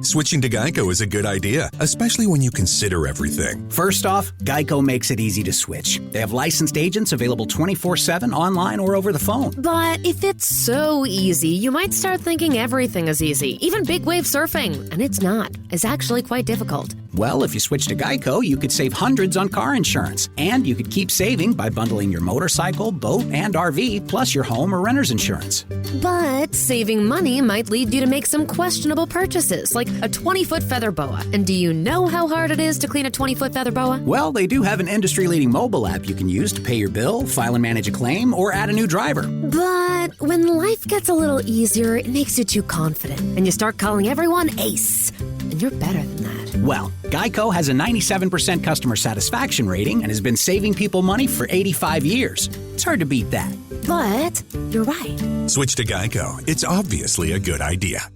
Switching to Geico is a good idea, especially when you consider everything. First off, Geico makes it easy to switch. They have licensed agents available 24/7 online or over the phone. But if it's so easy, you might start thinking everything is easy, even big wave surfing. And it's not. It's actually quite difficult. Well, if you switch to Geico, you could save hundreds on car insurance. And you could keep saving by bundling your motorcycle, boat, and RV, plus your home or renter's insurance. But saving money might lead you to make some questionable purchases, like a 20-foot feather boa. And do you know how hard it is to clean a 20-foot feather boa? Well, they do have an industry-leading mobile app you can use to pay your bill, file and manage a claim, or add a new driver. But when life gets a little easier, it makes you too confident. And you start calling everyone Ace. And you're better than that. Well, Geico has a 97% customer satisfaction rating and has been saving people money for 85 years. It's hard to beat that. But you're right. Switch to Geico. It's obviously a good idea.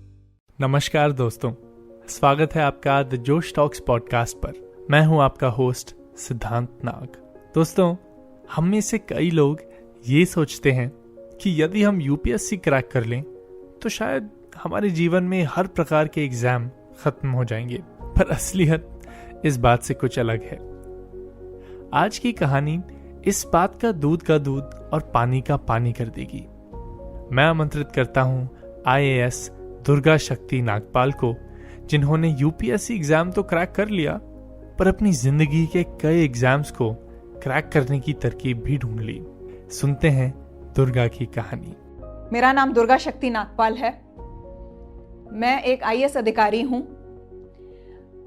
नमस्कार दोस्तों, स्वागत है आपका the जोश talks podcast पर। मैं हूं आपका होस्ट सिद्धांत नाग। दोस्तों, हम में से कई लोग ये सोचते हैं कि यदि हम यूपीएससी क्रैक कर लें तो शायद हमारे जीवन में हर प्रकार के एग्जाम खत्म हो जाएंगे, पर असलियत इस बात से कुछ अलग है। आज की कहानी इस बात का दूध और पानी का पानी कर देगी। मैं आमंत्रित करता हूं आईएएस दुर्गा शक्ति नागपाल को, जिन्होंने यूपीएससी एग्जाम तो क्रैक कर लिया, पर अपनी जिंदगी के कई एग्जाम्स को क्रैक करने की तरकीब भी ढूंढ ली। सुनते हैं दुर्गा की कहानी। मेरा नाम दुर्गा शक्ति नागपाल है। मैं एक आईएएस अधिकारी हूं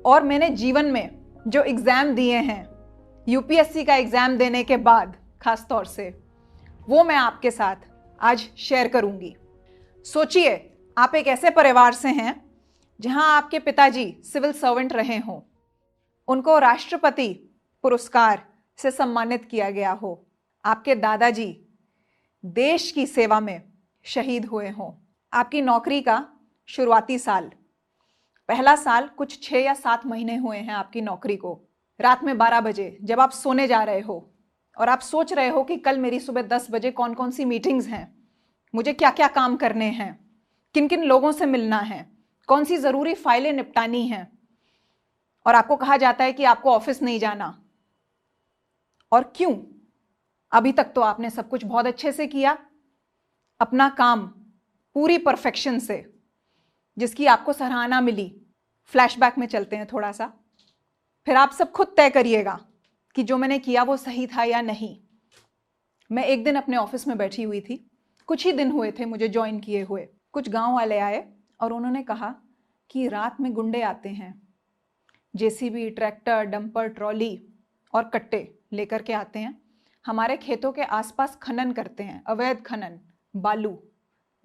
और मैंने जीवन में जो एग्जाम दिए हैं, यूपीएससी का एग्जाम देने के बाद खास तौर से, वो मैं आपके साथ आज शेयर करूंगी। सोचिए, आप एक ऐसे परिवार से हैं जहां आपके पिताजी सिविल सर्वेंट रहे हों, उनको राष्ट्रपति पुरस्कार से सम्मानित किया गया हो, आपके दादाजी देश की सेवा में शहीद हुए हों, आपकी नौकरी का शुरुआती साल, पहला साल कुछ 6 या 7 महीने हुए हैं आपकी नौकरी को, रात में 12 बजे जब आप सोने जा रहे हो और आप सोच रहे हो कि कल मेरी सुबह 10 बजे कौन कौन सी मीटिंग्स हैं, मुझे क्या क्या काम करने हैं, किन किन लोगों से मिलना है, कौन सी ज़रूरी फाइलें निपटानी हैं, और आपको कहा जाता है कि आपको ऑफिस नहीं जाना। और क्यों? अभी तक तो आपने सब कुछ बहुत अच्छे से किया, अपना काम पूरी परफेक्शन से, जिसकी आपको सराहना मिली। फ्लैशबैक में चलते हैं थोड़ा सा, फिर आप सब खुद तय करिएगा कि जो मैंने किया वो सही था या नहीं। मैं एक दिन अपने ऑफिस में बैठी हुई थी, कुछ ही दिन हुए थे मुझे ज्वाइन किए हुए। कुछ गांव वाले आए और उन्होंने कहा कि रात में गुंडे आते हैं, जेसीबी, ट्रैक्टर, डंपर, ट्रॉली और कट्टे लेकर के आते हैं, हमारे खेतों के आसपास खनन करते हैं, अवैध खनन, बालू,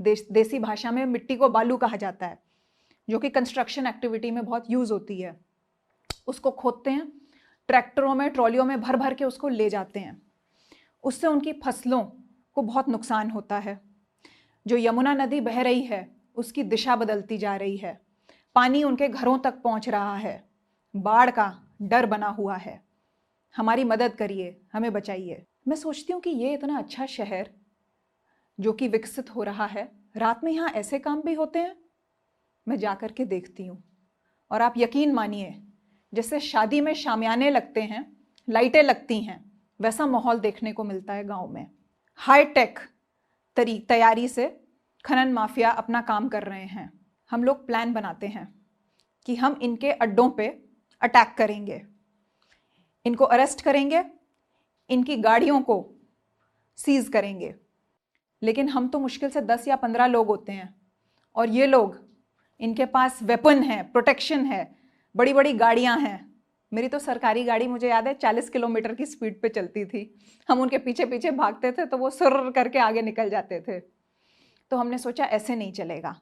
देसी भाषा में मिट्टी को बालू कहा जाता है, जो कि कंस्ट्रक्शन एक्टिविटी में बहुत यूज़ होती है। उसको खोदते हैं, ट्रैक्टरों में, ट्रॉलियों में भर भर के उसको ले जाते हैं। उससे उनकी फसलों को बहुत नुकसान होता है। जो यमुना नदी बह रही है उसकी दिशा बदलती जा रही है, पानी उनके घरों तक पहुंच रहा है, बाढ़ का डर बना हुआ है। हमारी मदद करिए, हमें बचाइए। मैं सोचती हूँ कि ये इतना अच्छा शहर जो कि विकसित हो रहा है, रात में यहाँ ऐसे काम भी होते हैं। मैं जा कर के देखती हूँ और आप यकीन मानिए, जैसे शादी में शामियाने लगते हैं, लाइटें लगती हैं, वैसा माहौल देखने को मिलता है गांव में। हाई टेक तैयारी से खनन माफिया अपना काम कर रहे हैं। हम लोग प्लान बनाते हैं कि हम इनके अड्डों पे अटैक करेंगे, इनको अरेस्ट करेंगे, इनकी गाड़ियों को सीज करेंगे। लेकिन हम तो मुश्किल से 10 या 15 लोग होते हैं और ये लोग, इनके पास वेपन है, प्रोटेक्शन है, बड़ी बड़ी गाड़ियां हैं। मेरी तो सरकारी गाड़ी, मुझे याद है, 40 किलोमीटर की स्पीड पे चलती थी। हम उनके पीछे पीछे भागते थे तो वो सुर करके आगे निकल जाते थे। तो हमने सोचा ऐसे नहीं चलेगा,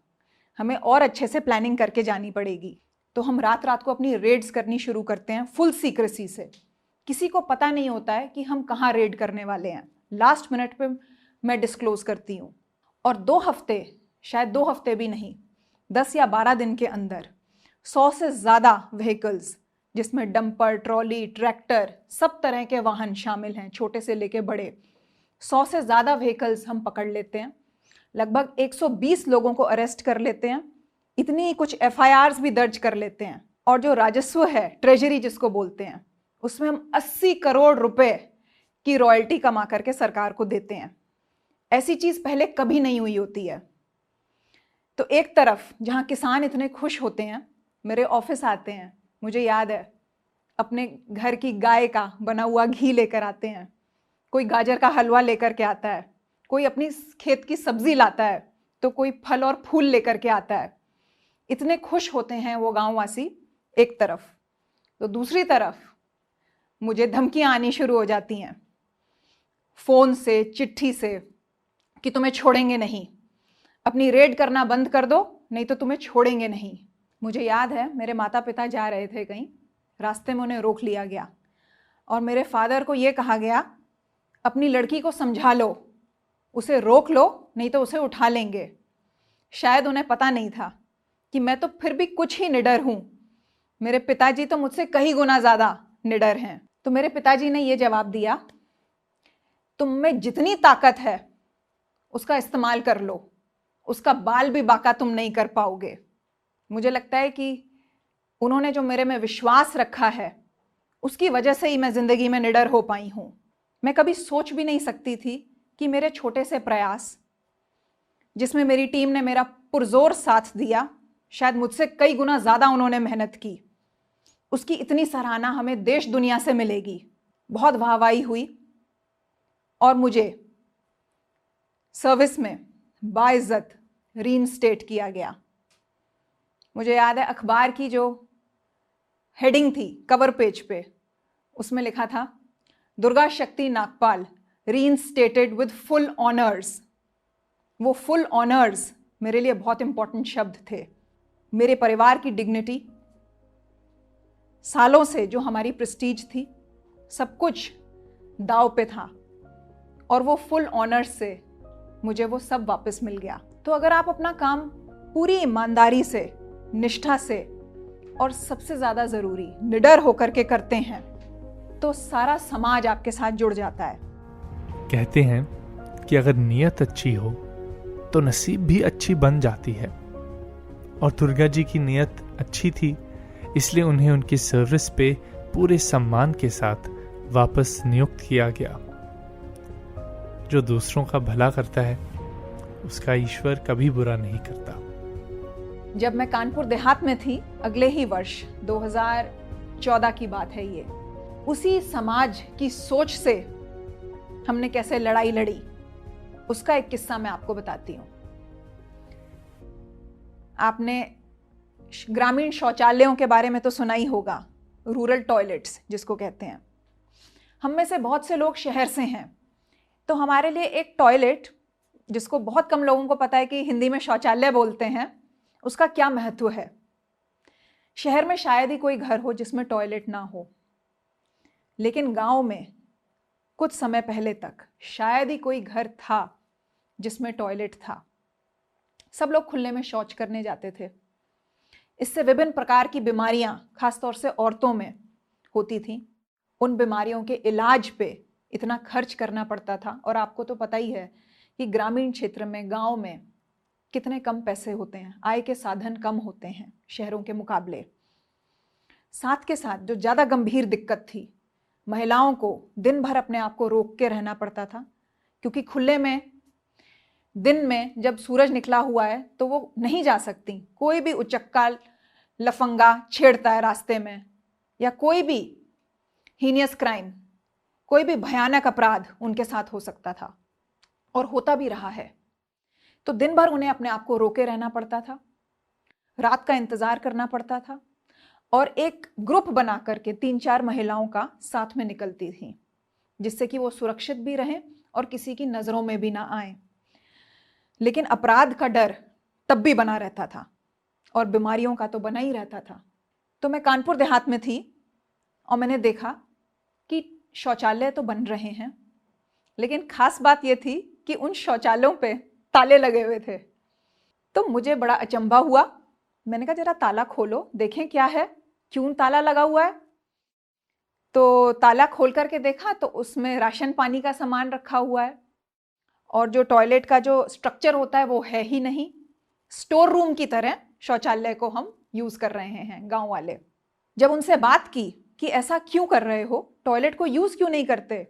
हमें और अच्छे से प्लानिंग करके जानी पड़ेगी। तो हम रात रात को अपनी रेड्स करनी शुरू करते हैं फुल सीक्रेसी से। किसी को पता नहीं होता है कि हम कहाँ रेड करने वाले हैं। लास्ट मिनट पे मैं डिस्क्लोज करती हूँ और 2 हफ्ते, शायद 2 हफ्ते भी नहीं, 10 या 12 दिन के अंदर 100 से ज़्यादा व्हीकल्स, जिसमें डंपर, ट्रॉली, ट्रैक्टर, सब तरह के वाहन शामिल हैं, छोटे से लेके बड़े, 100 से ज़्यादा व्हीकल्स हम पकड़ लेते हैं। लगभग 120 लोगों को अरेस्ट कर लेते हैं इतनी कुछ FIRs भी दर्ज कर लेते हैं, और जो राजस्व है, ट्रेजरी जिसको बोलते हैं, उसमें हम 80 करोड़ रुपए की रॉयल्टी कमा करके सरकार को देते हैं। ऐसी चीज पहले कभी नहीं हुई होती है। तो एक तरफ जहां किसान इतने खुश होते हैं, मेरे ऑफिस आते हैं, मुझे याद है अपने घर की गाय का बना हुआ घी लेकर आते हैं, कोई गाजर का हलवा लेकर के आता है, कोई अपनी खेत की सब्जी लाता है, तो कोई फल और फूल लेकर के आता है। इतने खुश होते हैं वो गांववासी एक तरफ। तो दूसरी तरफ मुझे धमकियां आनी शुरू हो जाती हैं, फोन से, चिट्ठी से, कि तुम्हें छोड़ेंगे नहीं, अपनी रेड करना बंद कर दो, नहीं तो तुम्हें छोड़ेंगे नहीं। मुझे याद है मेरे माता पिता जा रहे थे कहीं, रास्ते में उन्हें रोक लिया गया और मेरे फादर को ये कहा गया, अपनी लड़की को समझा लो, उसे रोक लो, नहीं तो उसे उठा लेंगे। शायद उन्हें पता नहीं था कि मैं तो फिर भी कुछ ही निडर हूं, मेरे पिताजी तो मुझसे कई गुना ज्यादा निडर हैं। तो मेरे पिताजी ने यह जवाब दिया, तुम में जितनी ताकत है उसका इस्तेमाल कर लो, उसका बाल भी बाका तुम नहीं कर पाओगे। मुझे लगता है कि उन्होंने जो मेरे में विश्वास रखा है, उसकी वजह से ही मैं जिंदगी में निडर हो पाई हूं। मैं कभी सोच भी नहीं सकती थी कि मेरे छोटे से प्रयास, जिसमें मेरी टीम ने मेरा पुरजोर साथ दिया, शायद मुझसे कई गुना ज्यादा उन्होंने मेहनत की, उसकी इतनी सराहना हमें देश दुनिया से मिलेगी। बहुत वाहवाही हुई और मुझे सर्विस में बाइज्जत रीइंस्टेट किया गया। मुझे याद है अखबार की जो हेडिंग थी कवर पेज पे, उसमें लिखा था, दुर्गा शक्ति Nagpal reinstated with full honours. वो फुल ऑनर्स मेरे लिए बहुत इंपॉर्टेंट शब्द थे। मेरे परिवार की डिग्निटी, सालों से जो हमारी प्रेस्टीज थी, सब कुछ दांव पे था और वो फुल ऑनर्स से मुझे वो सब वापस मिल गया। तो अगर आप अपना काम पूरी ईमानदारी से, निष्ठा से और सबसे ज्यादा जरूरी निडर होकर के करते हैं, तो सारा समाज आपके साथ जुड़ जाता है। कहते हैं कि अगर नीयत अच्छी हो तो नसीब भी अच्छी बन जाती है, और दुर्गा जी की नीयत अच्छी थी, इसलिए उन्हें उनकी सर्विस पे पूरे सम्मान के साथ वापस नियुक्त किया गया। जो दूसरों का भला करता है उसका ईश्वर कभी बुरा नहीं करता। जब मैं कानपुर देहात में थी, अगले ही वर्ष 2014 की बात है ये, उसी समाज की सोच से हमने कैसे लड़ाई लड़ी, उसका एक किस्सा मैं आपको बताती हूँ। आपने ग्रामीण शौचालयों के बारे में तो सुना ही होगा, रूरल टॉयलेट्स जिसको कहते हैं। हम में से बहुत से लोग शहर से हैं, तो हमारे लिए एक टॉयलेट, जिसको बहुत कम लोगों को पता है कि हिंदी में शौचालय बोलते हैं, उसका क्या महत्व है। शहर में शायद ही कोई घर हो जिसमें टॉयलेट ना हो, लेकिन गांव में कुछ समय पहले तक शायद ही कोई घर था जिसमें टॉयलेट था। सब लोग खुले में शौच करने जाते थे। इससे विभिन्न प्रकार की बीमारियां खासतौर से औरतों में होती थीं। उन बीमारियों के इलाज पे इतना खर्च करना पड़ता था, और आपको तो पता ही है कि ग्रामीण क्षेत्र में, गांव में कितने कम पैसे होते हैं, आय के साधन कम होते हैं शहरों के मुकाबले। साथ के साथ जो ज़्यादा गंभीर दिक्कत थी, महिलाओं को दिन भर अपने आप को रोक के रहना पड़ता था, क्योंकि खुले में दिन में जब सूरज निकला हुआ है तो वो नहीं जा सकती। कोई भी उचक्का लफंगा छेड़ता है रास्ते में, या कोई भी हीनियस क्राइम, कोई भी भयानक अपराध उनके साथ हो सकता था, और होता भी रहा है। तो दिन भर उन्हें अपने आप को रोके रहना पड़ता था, रात का इंतजार करना पड़ता था, और एक ग्रुप बना करके 3-4 महिलाओं का साथ में निकलती थी, जिससे कि वो सुरक्षित भी रहें और किसी की नजरों में भी ना आए। लेकिन अपराध का डर तब भी बना रहता था, और बीमारियों का तो बना ही रहता था। तो मैं कानपुर देहात में थी और मैंने देखा कि शौचालय तो बन रहे हैं, लेकिन खास बात यह थी कि उन शौचालयों पे ताले लगे हुए थे। तो मुझे बड़ा अचंभा हुआ। मैंने कहा जरा ताला खोलो, देखें क्या है, क्यों ताला लगा हुआ है। तो ताला खोल करके देखा तो उसमें राशन पानी का सामान रखा हुआ है, और जो टॉयलेट का जो स्ट्रक्चर होता है वो है ही नहीं। स्टोर रूम की तरह शौचालय को हम यूज कर रहे हैं गांव वाले। जब उनसे बात की कि ऐसा क्यों कर रहे हो, टॉयलेट को यूज क्यों नहीं करते,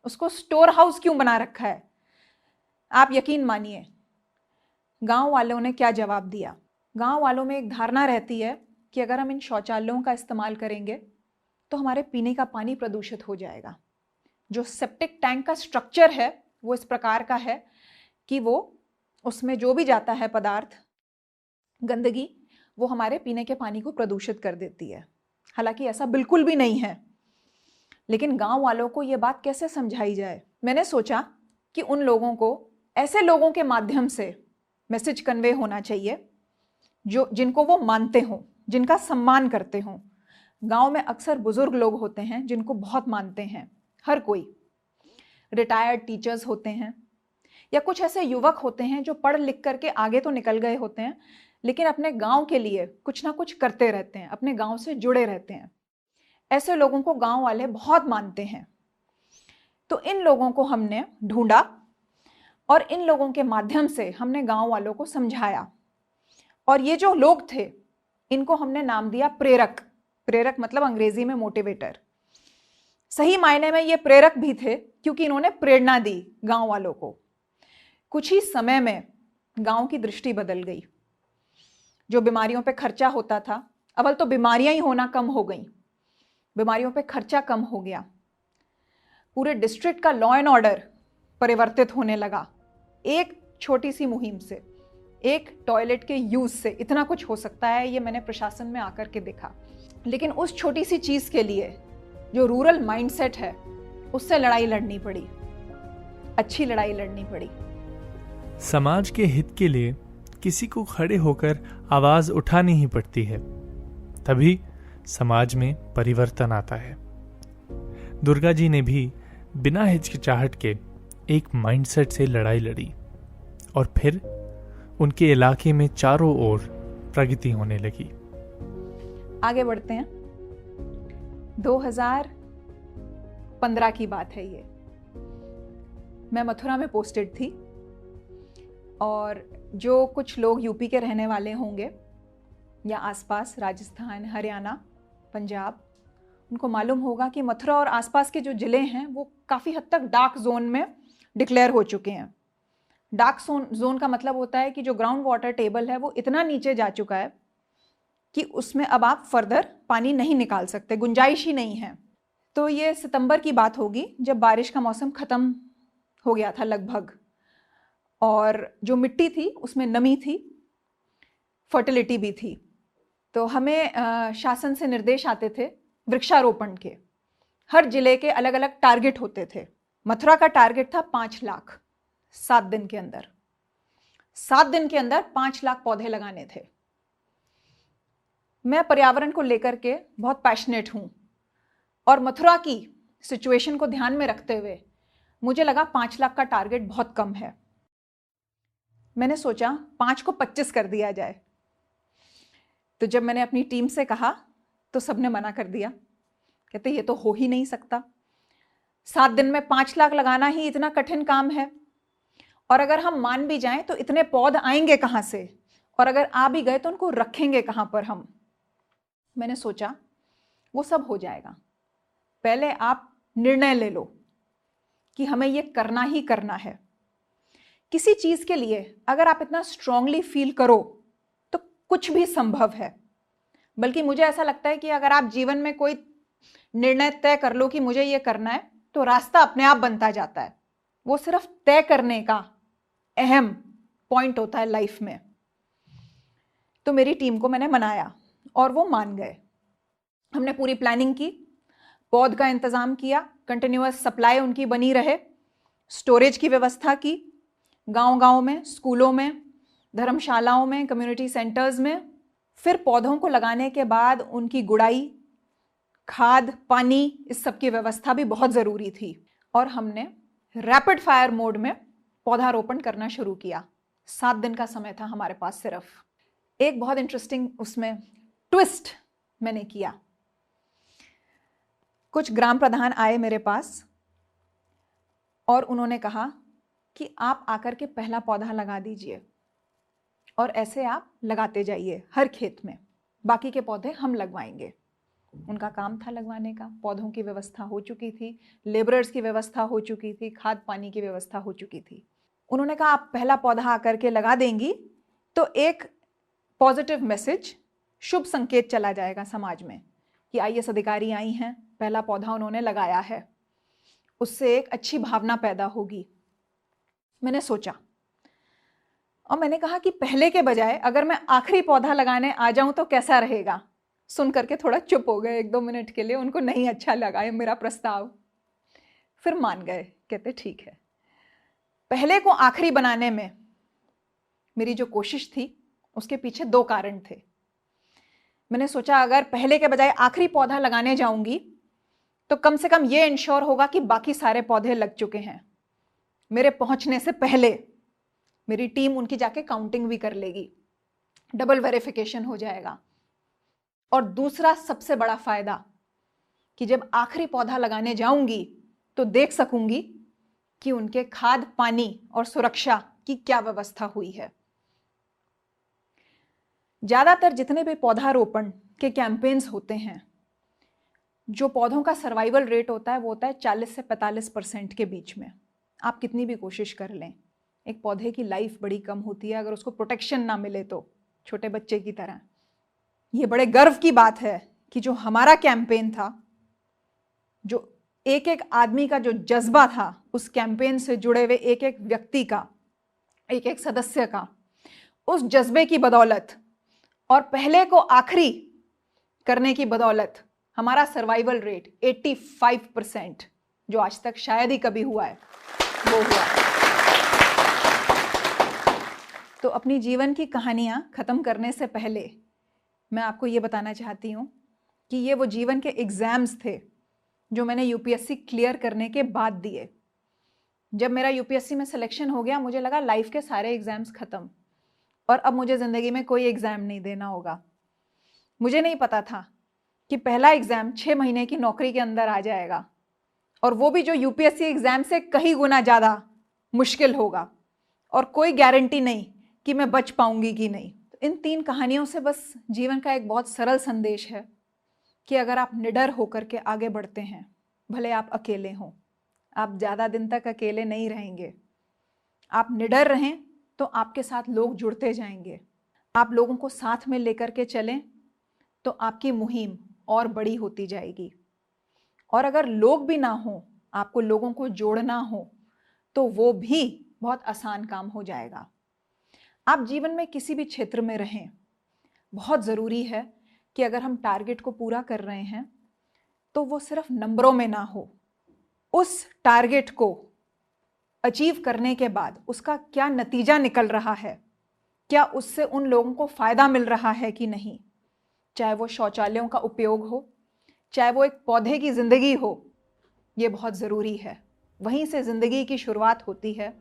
उसको स्टोर हाउस क्यों बना रखा है, आप यकीन मानिए गांव वालों ने क्या जवाब दिया। गांव वालों में एक धारणा रहती है कि अगर हम इन शौचालयों का इस्तेमाल करेंगे तो हमारे पीने का पानी प्रदूषित हो जाएगा। जो सेप्टिक टैंक का स्ट्रक्चर है वो इस प्रकार का है कि वो उसमें जो भी जाता है पदार्थ, गंदगी, वो हमारे पीने के पानी को प्रदूषित कर देती है। हालांकि ऐसा बिल्कुल भी नहीं है, लेकिन गांव वालों को ये बात कैसे समझाई जाए। मैंने सोचा कि उन लोगों को, ऐसे लोगों के माध्यम से मैसेज कन्वे होना चाहिए जिनको वो मानते हों, जिनका सम्मान करते हों। गांव में अक्सर बुजुर्ग लोग होते हैं जिनको बहुत मानते हैं हर कोई, रिटायर्ड टीचर्स होते हैं, या कुछ ऐसे युवक होते हैं जो पढ़ लिख करके आगे तो निकल गए होते हैं लेकिन अपने गांव के लिए कुछ ना कुछ करते रहते हैं, अपने गांव से जुड़े रहते हैं। ऐसे लोगों को गांव वाले बहुत मानते हैं। तो इन लोगों को हमने ढूंढा और इन लोगों के माध्यम से हमने गांव वालों को समझाया। और ये जो लोग थे इनको हमने नाम दिया प्रेरक। प्रेरक मतलब अंग्रेजी में मोटिवेटर। सही मायने में ये प्रेरक भी थे क्योंकि इन्होंने प्रेरणा दी गांव वालों को। कुछ ही समय में गांव की दृष्टि बदल गई। जो बीमारियों पे खर्चा होता था, अव्वल तो बीमारियां ही होना कम हो गई, बीमारियों पे खर्चा कम हो गया। पूरे डिस्ट्रिक्ट का लॉ एंड ऑर्डर परिवर्तित होने लगा। एक छोटी सी मुहिम से, एक टॉयलेट के यूज से इतना कुछ हो सकता है, ये मैंने प्रशासन में आकर के देखा। लेकिन उस छोटी सी चीज के लिए जो रूरल माइंडसेट है उससे लड़ाई लड़नी पड़ी, अच्छी लड़ाई लड़नी पड़ी। समाज के हित के लिए किसी को खड़े होकर आवाज उठानी ही पड़ती है, तभी समाज में परिवर्तन आता है। दुर्गा जी ने भी बिना हिचकिचाहट के एक माइंडसेट से लड़ाई लड़ी और फिर उनके इलाके में चारों ओर प्रगति होने लगी। आगे बढ़ते हैं। 2015 की बात है ये। मैं मथुरा में पोस्टेड थी और जो कुछ लोग यूपी के रहने वाले होंगे या आसपास, राजस्थान, हरियाणा, पंजाब, उनको मालूम होगा कि मथुरा और आसपास के जो ज़िले हैं वो काफ़ी हद तक डार्क जोन में डिक्लेयर हो चुके हैं। डार्क जोन का मतलब होता है कि जो ग्राउंड वाटर टेबल है वो इतना नीचे जा चुका है कि उसमें अब आप फर्दर पानी नहीं निकाल सकते, गुंजाइश ही नहीं है। तो ये सितंबर की बात होगी जब बारिश का मौसम ख़त्म हो गया था लगभग, और जो मिट्टी थी उसमें नमी थी, फर्टिलिटी भी थी। तो हमें शासन से निर्देश आते थे वृक्षारोपण के। हर जिले के अलग अलग टारगेट होते थे। मथुरा का टारगेट था 5 लाख 7 दिन के अंदर। 7 दिन के अंदर 5 लाख पौधे लगाने थे। मैं पर्यावरण को लेकर के बहुत पैशनेट हूं और मथुरा की सिचुएशन को ध्यान में रखते हुए मुझे लगा 5 लाख का टारगेट बहुत कम है। मैंने सोचा 5 को 25 कर दिया जाए। तो जब मैंने अपनी टीम से कहा तो सबने मना कर दिया, कहते ये तो हो ही नहीं सकता। 7 दिन में 5 लाख लगाना ही इतना कठिन काम है, और अगर हम मान भी जाएं तो इतने पौध आएंगे कहां से, और अगर आ भी गए तो उनको रखेंगे कहां पर हम। मैंने सोचा वो सब हो जाएगा, पहले आप निर्णय ले लो कि हमें ये करना ही करना है। किसी चीज के लिए अगर आप इतना स्ट्रांगली फील करो तो कुछ भी संभव है। बल्कि मुझे ऐसा लगता है कि अगर आप जीवन में कोई निर्णय तय कर लो कि मुझे ये करना है तो रास्ता अपने आप बनता जाता है। वो सिर्फ तय करने का अहम पॉइंट होता है लाइफ में। तो मेरी टीम को मैंने मनाया और वो मान गए। हमने पूरी प्लानिंग की, पौध का इंतजाम किया, कंटिन्यूअस सप्लाई उनकी बनी रहे, स्टोरेज की व्यवस्था की, गांव-गांव में, स्कूलों में, धर्मशालाओं में, कम्युनिटी सेंटर्स में। फिर पौधों को लगाने के बाद उनकी गुड़ाई, खाद, पानी, इस सब की व्यवस्था भी बहुत ज़रूरी थी। और हमने रैपिड फायर मोड में पौधारोपण करना शुरू किया। 7 दिन का समय था हमारे पास सिर्फ। एक बहुत इंटरेस्टिंग उसमें ट्विस्ट मैंने किया। कुछ ग्राम प्रधान आए मेरे पास और उन्होंने कहा कि आप आकर के पहला पौधा लगा दीजिए। और ऐसे आप लगाते जाइए हर खेत में। बाकी के पौधे हम लगवाएंगे। उनका काम था लगवाने का। पौधों की व्यवस्था हो चुकी थी, लेबरर्स की व्यवस्था हो चुकी थी, खाद पानी की व्यवस्था हो चुकी थी। उन्होंने कहा आप पहला पौधा आकर के लगा देंगी तो एक पॉजिटिव मैसेज, शुभ संकेत चला जाएगा समाज में कि आईएएस अधिकारी आई हैं, पहला पौधा उन्होंने लगाया है, उससे एक अच्छी भावना पैदा होगी। मैंने सोचा और मैंने कहा कि पहले के बजाय अगर मैं आखिरी पौधा लगाने आ जाऊं तो कैसा रहेगा। सुन करके थोड़ा चुप हो गए 1-2 मिनट के लिए, उनको नहीं अच्छा लगा ये मेरा प्रस्ताव। फिर मान गए, कहते ठीक है। पहले को आखिरी बनाने में मेरी जो कोशिश थी उसके पीछे 2 कारण थे। मैंने सोचा अगर पहले के बजाय आखिरी पौधा लगाने जाऊंगी तो कम से कम ये इंश्योर होगा कि बाकी सारे पौधे लग चुके हैं। मेरे पहुंचने से पहले मेरी टीम उनकी जाके काउंटिंग भी कर लेगी, डबल वेरिफिकेशन हो जाएगा। और दूसरा सबसे बड़ा फायदा कि जब आखिरी पौधा लगाने जाऊंगी तो देख सकूंगी कि उनके खाद पानी और सुरक्षा की क्या व्यवस्था हुई है। ज्यादातर जितने भी पौधारोपण के कैंपेन्स होते हैं, जो पौधों का सर्वाइवल रेट होता है वो होता है 40 से 45% के बीच में। आप कितनी भी कोशिश कर लें, एक पौधे की लाइफ बड़ी कम होती है अगर उसको प्रोटेक्शन ना मिले तो, छोटे बच्चे की तरह। ये बड़े गर्व की बात है कि जो हमारा कैंपेन था, जो एक एक आदमी का जो जज्बा था, उस कैंपेन से जुड़े हुए एक एक व्यक्ति का, एक एक सदस्य का, उस जज्बे की बदौलत और पहले को आखिरी करने की बदौलत हमारा सर्वाइवल रेट 85%, जो आज तक शायद ही कभी हुआ है, वो हुआ। तो अपनी जीवन की कहानियां खत्म करने से पहले मैं आपको ये बताना चाहती हूँ कि ये वो जीवन के एग्जाम्स थे जो मैंने यूपीएससी क्लियर करने के बाद दिए। जब मेरा यूपीएससी में सिलेक्शन हो गया, मुझे लगा लाइफ के सारे एग्जाम्स खत्म और अब मुझे ज़िंदगी में कोई एग्ज़ाम नहीं देना होगा। मुझे नहीं पता था कि पहला एग्ज़ाम 6 महीने की नौकरी के अंदर आ जाएगा, और वो भी जो यूपीएससी एग्ज़ाम से कहीं गुना ज़्यादा मुश्किल होगा, और कोई गारंटी नहीं कि मैं बच पाऊंगी कि नहीं। तो इन 3 कहानियों से बस जीवन का एक बहुत सरल संदेश है कि अगर आप निडर होकर के आगे बढ़ते हैं, भले आप अकेले हों, आप ज़्यादा दिन तक अकेले नहीं रहेंगे। आप निडर रहें तो आपके साथ लोग जुड़ते जाएंगे। आप लोगों को साथ में लेकर के चलें तो आपकी मुहिम और बड़ी होती जाएगी। और अगर लोग भी ना हों, आपको लोगों को जोड़ना हो, तो वो भी बहुत आसान काम हो जाएगा। आप जीवन में किसी भी क्षेत्र में रहें, बहुत ज़रूरी है कि अगर हम टारगेट को पूरा कर रहे हैं तो वो सिर्फ नंबरों में ना हो। उस टारगेट को अचीव करने के बाद उसका क्या नतीजा निकल रहा है, क्या उससे उन लोगों को फ़ायदा मिल रहा है कि नहीं, चाहे वो शौचालयों का उपयोग हो, चाहे वो एक पौधे की ज़िंदगी हो, ये बहुत ज़रूरी है। वहीं से ज़िंदगी की शुरुआत होती है।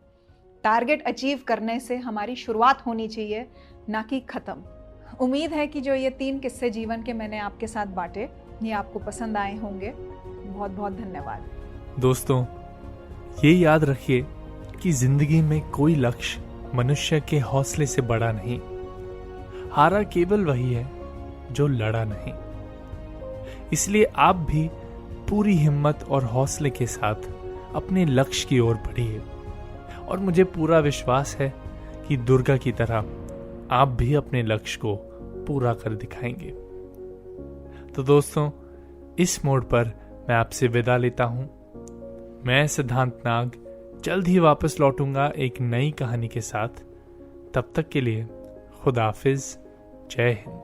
टारगेट अचीव करने से हमारी शुरुआत होनी चाहिए, ना कि ख़त्म। उम्मीद है कि जो ये 3 किस्से जीवन के मैंने आपके साथ बांटे, ये आपको पसंद आए होंगे। बहुत बहुत धन्यवाद। दोस्तों, ये याद रखिए कि जिंदगी में कोई लक्ष्य मनुष्य के हौसले से बड़ा नहीं। हारा केवल वही है जो लड़ा नहीं। इसलिए आप भी पूरी हिम्मत और हौसले के साथ अपने लक्ष्य की ओर बढ़िए, और मुझे पूरा विश्वास है कि दुर्गा की तरह आप भी अपने लक्ष्य को पूरा कर दिखाएंगे। तो दोस्तों, इस मोड़ पर मैं आपसे विदा लेता हूं। मैं सिद्धांत नाग जल्द ही वापस लौटूंगा एक नई कहानी के साथ। तब तक के लिए खुदा हाफिज, जय Hind.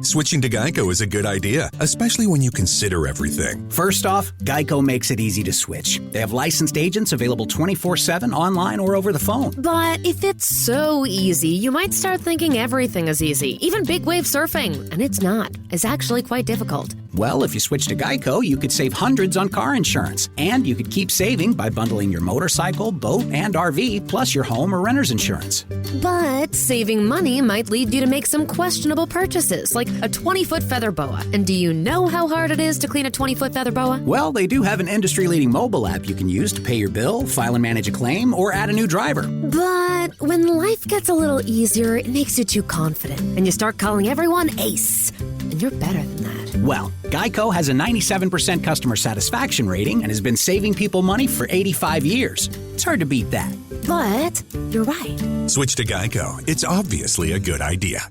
Switching to Geico is a good idea, especially when you consider everything. First off, Geico makes it easy to switch. They have licensed agents available 24/7 online or over the phone. But if it's so easy, you might start thinking everything is easy, even big wave surfing. And it's not. It's actually quite difficult. Well, if you switch to Geico, you could save hundreds on car insurance. And you could keep saving by bundling your motorcycle, boat, and RV, plus your home or renter's insurance. But saving money might lead you to make some questionable purchases, like a 20-foot feather boa. And do you know how hard it is to clean a 20-foot feather boa? Well, they do have an industry-leading mobile app you can use to pay your bill, file and manage a claim, or add a new driver. But when life gets a little easier, it makes you too confident, and you start calling everyone Ace. And you're better than that. Well, Geico has a 97% customer satisfaction rating and has been saving people money for 85 years. It's hard to beat that. But you're right. Switch to Geico. It's obviously a good idea.